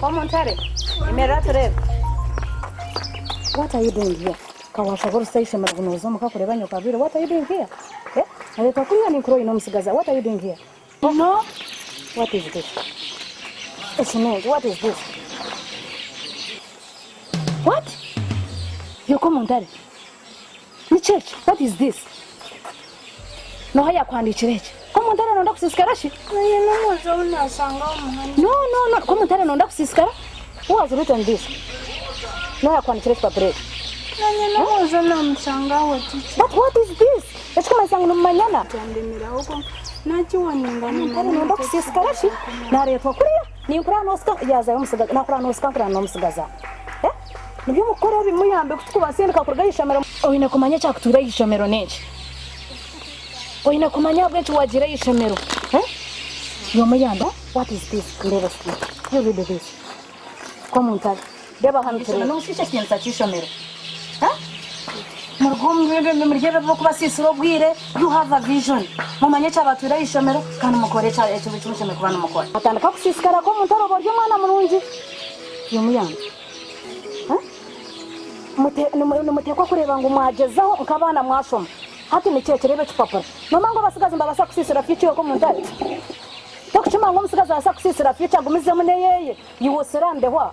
Come on, Tare. What are you doing here? Kawashagoro station maragunozo mukakureba nyokabire. What are you doing here? Eh? Aleta kuya ni kroyi no musigaza. What are you doing here? No. What is this? It's no. What is this? What? You come on, Tare. Ni church. What is this? No haya kwandikira iki? Come on, Tare nonda kusisikara shi? No. Come on, Tare nonda kusisikara? Who has written this? No haya kwandikira iki papere. But what is this? It's kama sangu manyana. Nonda kusisikara shi? Naretwa kuriya. Ni kurano ska yaza yomusigaza. Na kurano ska kurano musigaza. Eh? Nibyo mukora bimuyambe kutukubasindika kurga yishamero. Oyine kumanya cyakutura yishamero niki? Oyine kumanya bwenci wagira yishamero. Eh? Yomuyamba? What is this? Ndeba ski. You read this. Come on, Tare. Deba hamtira no shisha kinsa chishamero. Huh? Murgomwe bokubasisiro bwire. You have a vision. Mumanye cyabatura yishamero kandi mukore cya echo bicumushe kubana mukora. Atandika kusisikara ko muntaro boryo mwana murungi. Yomuyamba. Mutekwa kureba ngo mwagezaho nkabana mwashoma hati ni cyekirebe cy'ipapuro mama ngo basigaze mbabasa kusisira future ko muntari takuchima ngo musigaze basa kusisira future gumize muneyeye yiwoserande hwa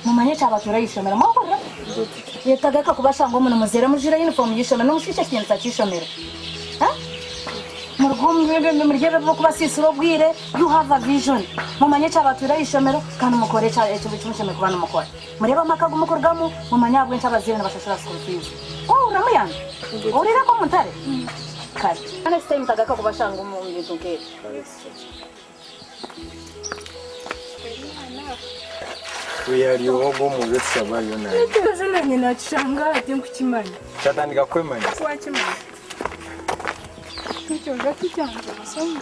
mumanye cyabatura yishomera mwakora yetagaka kubasha ngo muno muzera mujira uniform yishomera no mushisha kinsa cyishomera murgomwe bokubasisiro bwire. You have a vision. Mumanye cyabatura yishomero kandi mukore cya echo bicumushe kubana mukora. Mureba makagu mukorgamo mumanye abwenci abazirana bashashara school fees. Oh, uramuyanga. Urira ko muntare. Kare. Next time tagaka kubasha ngo mu bintu ke. Uyari wogo mu betsa bayo na. Zana nyina changa ati nkukimanya. Chatandika kwemanya. Kwakimanya. Icyo gati cyangwa basomo.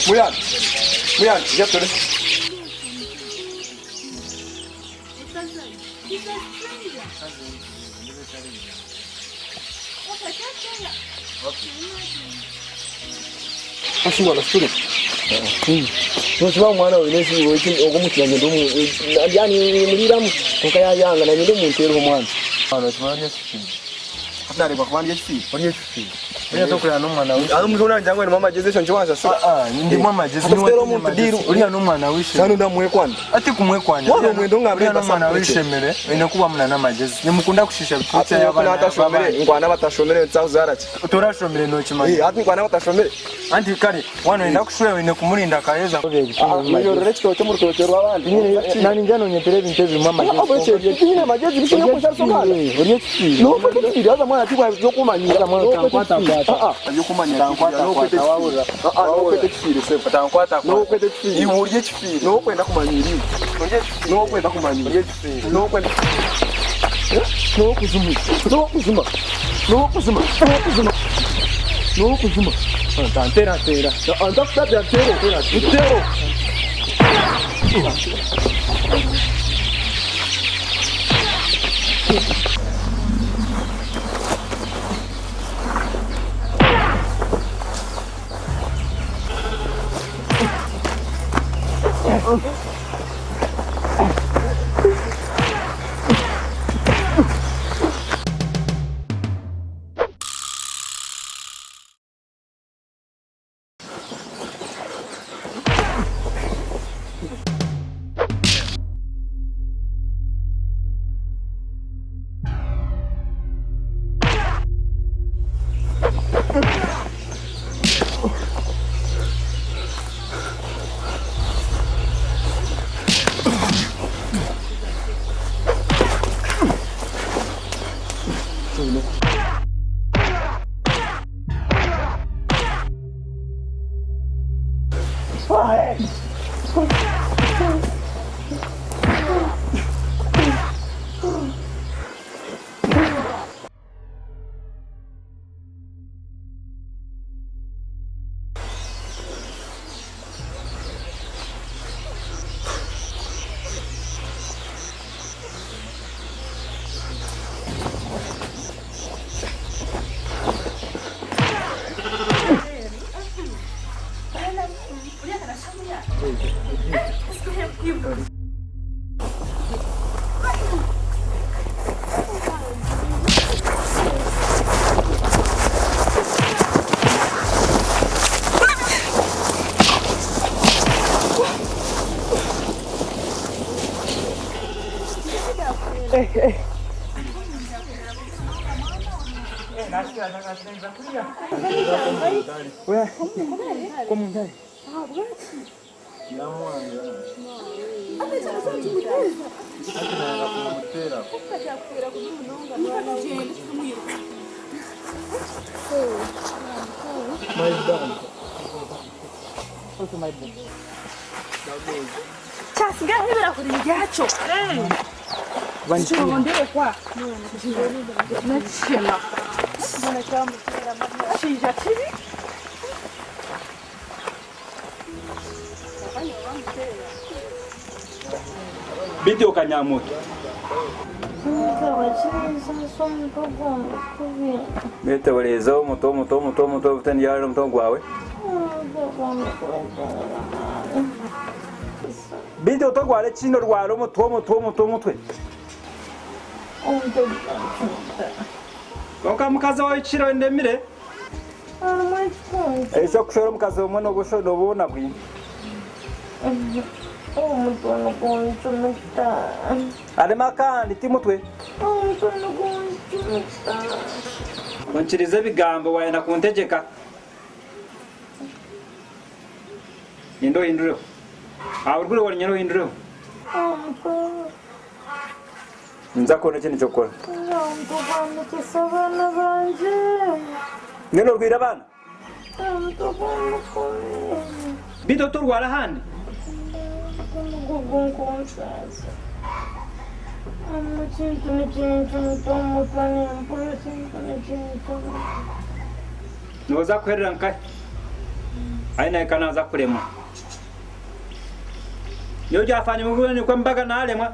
Muyan, jatore. Ashimana student. Ntushobora mwana winesi woki ogumukiranye ndomu yani muliramu ukayayanga na ndomu ntero mwana. Hano twanya sifini. Atari bakwandye sifini. Onye sifini. Nya tokura no mwana wishe. Aho muzona njangwe ni mama jeze shonje wanza sura. Ndi mama jeze ni wati. Uri no mwana wishe. Sanu ndamwe kwanda. Ati kumwe kwanda. Wano mwendo ngabire no mwana wishe mere. Ine kuba muna na majeze. Nimukunda kushishya bitse y'abana. Atashomere ngwana batashomere ntsazarati. Utorashomere no kimanye. Ati ngwana batashomere. Anti kare wano enda kushwe ine kumurinda kayeza. Iyo rechito cyo murutoke rwabandi. Nani njano nyepere binteze mama jeze. Obeche nyine majeze bishine kushasokana. Uri sifini. No kwete yaza mwana tikwa yo kumanyira mwana kwata. Yo kumanyira kwata wawura. No kwete kifire se patankwata. No kwete kifire. Iwuriye kifire. No kwenda kumanyira. No kwenda kumanyira. No kwenda. No kuzuma. No kuzuma. No kuzuma. No kuzuma. No kuzuma. Tantera. Anda kutata tero. Tero. Oya. Ko mundari. Yamwanga. Chasigaye birakuri ibyacu. Ndire kwa. Nakishema. Mbona cyamutera mama. Shinja kibi. Bidyo kanyamoto. Bete waleza umuto utani yara umutongo wawe. Bidyo utogwale chino rwaro umutwe. Mukaza wawe chiro ndemire. Ezo kushora mukaza umwe no gushono bona bwi. Umutono kunchumita. Arema kandi timutwe. Umutono kunchumita. Kunchirize bigambo wayenda kuntegeka. Indo hinduro. Awurugure wanyero hinduro. Nza kone cyane cyokora. Umutono kisabana banje. Neno rwira bana. Umutono kone. Bido turwara handi. Gugunkunsaza. Amucintu mutomo pani ampura cintu. Noza kwerera nkai. Aina ikana za kurema. Yo jafanye mugwe ni kwambaga na alemwa.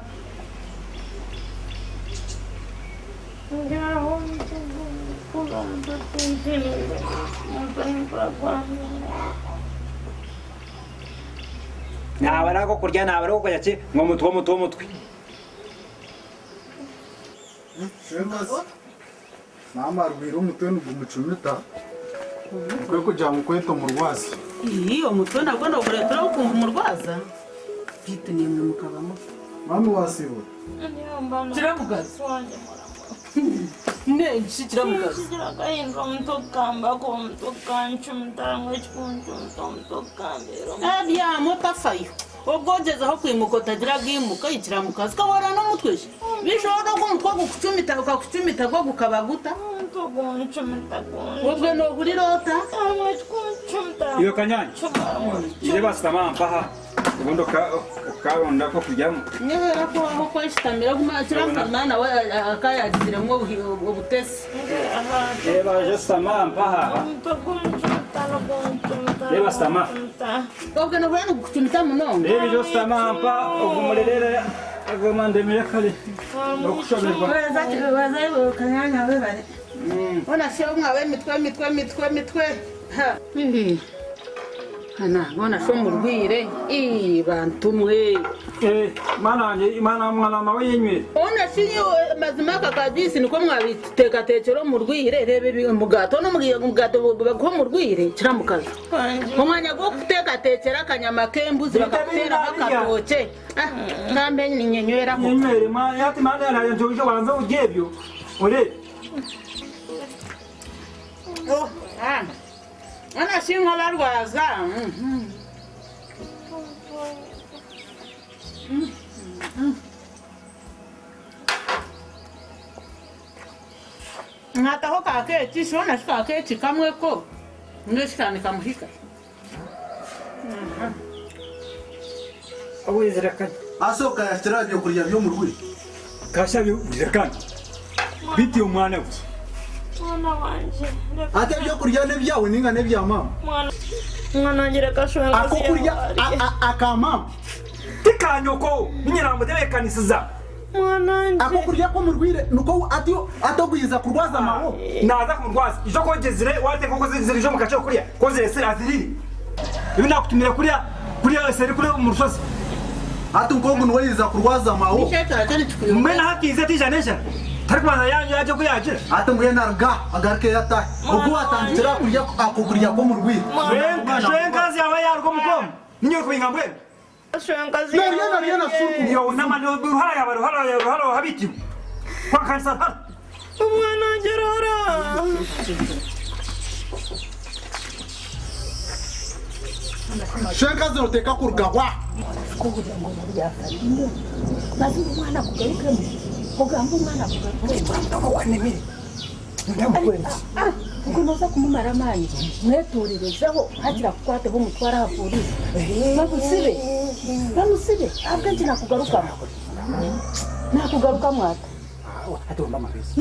Ngaho kula mtoto Nabarako kurya nabarako kujya ngo mutwe. Mama rwira umutwe ngumucumita. Kwe kuja mukweto murwazi. Iyo mutwe nabwo kuretera ukumva umurwaza. Bitu ni mwe mukabamo. Mami wasibo. Kiramugaza. Ne kiramugaza. Kiragahinda umutokamba ko mutokanchumita ngwechkunchumtokambero. Adiya motafayo. Ogogeza aho kwimukota diragimuka ikiramukaza kawara no mutweje. Bishobora ko umutwe gukucumita ukakucumita ko gukabaguta. Mutokanchumita ko. Webwe no gurirota. Ngwechkunchumta. Iyo kanyanya. Ije basama mpaha. Ubundo karonda ko kujyamo. Nyera ko aho kweshitamira kuma kiramana nawe akayagire mwo ubutesi. Eba je sama mpaha. Eba sama. Webwe no kwano gukucumita muno. Ebi je sama mpa ogumurerere agomande mirakale. Nokushoberwa. Waza kanyanya we bari. Ona sho mwawe mitwe. Ha. Hana bona sho murwire bantumwe Mana mawe yenywe. Ona sinyo mazimaka kadisi niko mwabiteka tekero murwire rebe mugato no mugato bako murwire kiramukaza umwanya go guteka tekera kanyama kembuzi bakatera bakatoke ngambe ninyenywera ko Yenywere yati mana yaraye njoje wanza ugebyo. Ore. Ana singo barwaza Ngataho kaketi shona shikaketi kamwe ko ngeshikani kamuhika Awizira kan. Asoka yashira byo kurya byo murwi. Kasha byo kan. Biti umwana we. Mwana wanje. Ate byo kurya ne byawe ninga ne bya mama. Mwana ngira kashwenga. Ako kurya akamama. Tikanyoko nyina mudebekanisiza. Mwana Ako kurya ko murwire nuko atogwiza kurwaza mawo. Naza kumurwaza ijo kongezire wate koko zizire ijo mukacho kuriya kozire sira ziriri. Ibi nakutumira kuriya seri kuri umusozi. Ati nkongo nweyiza kurwaza mawo. Nishaka atari tukuyo Mbena hakize tijanesha. Tarikwana yaje kuyaje. Ati mbwe narga agarke yata. Ubwo atandira kurya akugurya ko murwire. Shwenkazi yawe yarwo mukomo. Ninyo kubinga mbwe. kashwenga Nariya na suru. Yo namano ruhara habiti. Kwa kansa. umwana ngerora shenkazi noteka kurugahwa kugira ngo yafanye bazi umwana kugarukemo kugamba umwana kugarukemo wanemere ndamukwenda ubwo noza kumumara amanyi mweturirezaho hagira kukwateho umutwara havurira bamusibe abwe nti nakugarukamo nakugaruka mwata atomba amagezi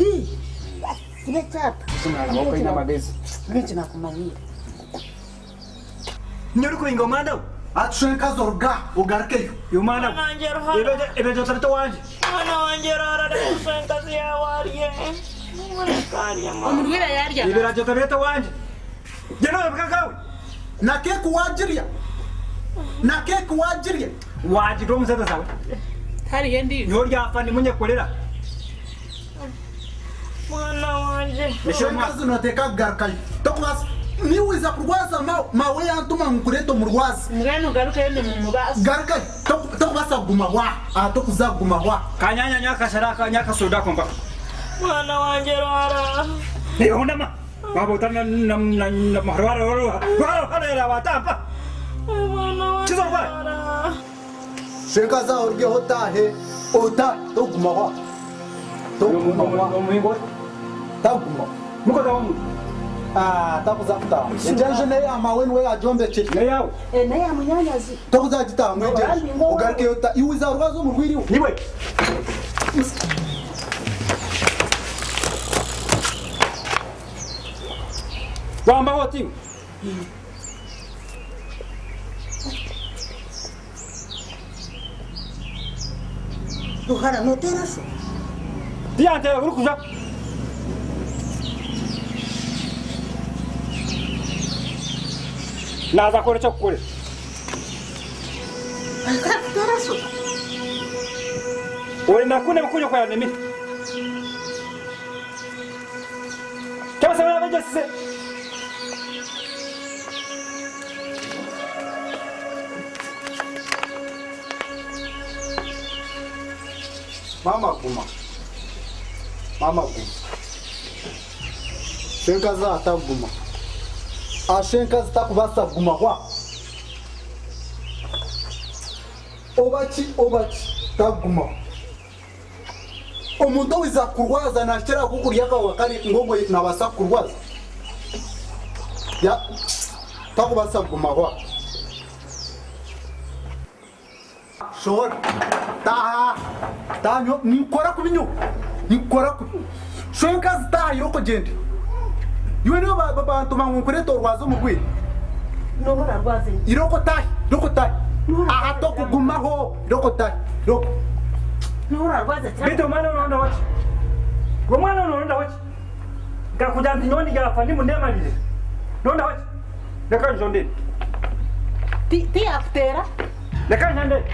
sibe cyata umwana wako ina amagezi nti nakumanyira nyori kuinga umwana we ati shenkazi oruga ugarukeyo uyu mwana Mwana wanjye ruhara. we ebejo tarito wanje Mwana wanjye ruhara reka shenkazi yawarye. Mwana karya mama. umurwire yarya iberajo tarito wanje jeno bakawe na keke wajiriya wajiro musata zawe hariye ndi nyori yafani munyekorera Mwana wanjye. shenkazi noteka kugarukayo tokubasa niwiza kurwaza mawe yantuma nkukureto murwazi mwene ugaruke ndi mu mubazi garukayo tokubasa gumahwa aha tokuzagumahwa kanyanya nyakasharaka nyakasoda komba Mwana wanjye ruhara. ni hondama baba utana na mahara watampa Mwana wanjye Chizo kwa? ruhara. shenkazi ahorgeho tahe ota togumahwa omuhingo tagumahwa mukoza wamu takuzakutaha ejenje neye amawe niwe yajombekere neyawe naye amunyanyazi tokuzagitaha mwejeje ugarukeyo ta iwiza urwazo murwiriwe niwe wamba woti ruhara notera se diante uri kuja naza kore cyo kure akatera se uri nakune mkujo kwa nemi kama sema beje sise mama guma shenkazi ataguma ashenkazi takubasa gumahwa obaki taguma omuntu wiza kurwaza nakera kukurya kawa kari ngogo nabasa kurwaza ya takubasa gumahwa shora tanyo nikora kubinyo shenkazi tahiroko gende iwe niyo bantu bankukureto urwazo mugwire nohora rwaze iroko tahi aha tokugumaho iroko tahi nohora rwaze cyane bito mwana unaonda wachi kwa mwana unaonda wachi gakuja ntinyoni gafani mundemarire nonda wachi leka njonde ti afutera leka njande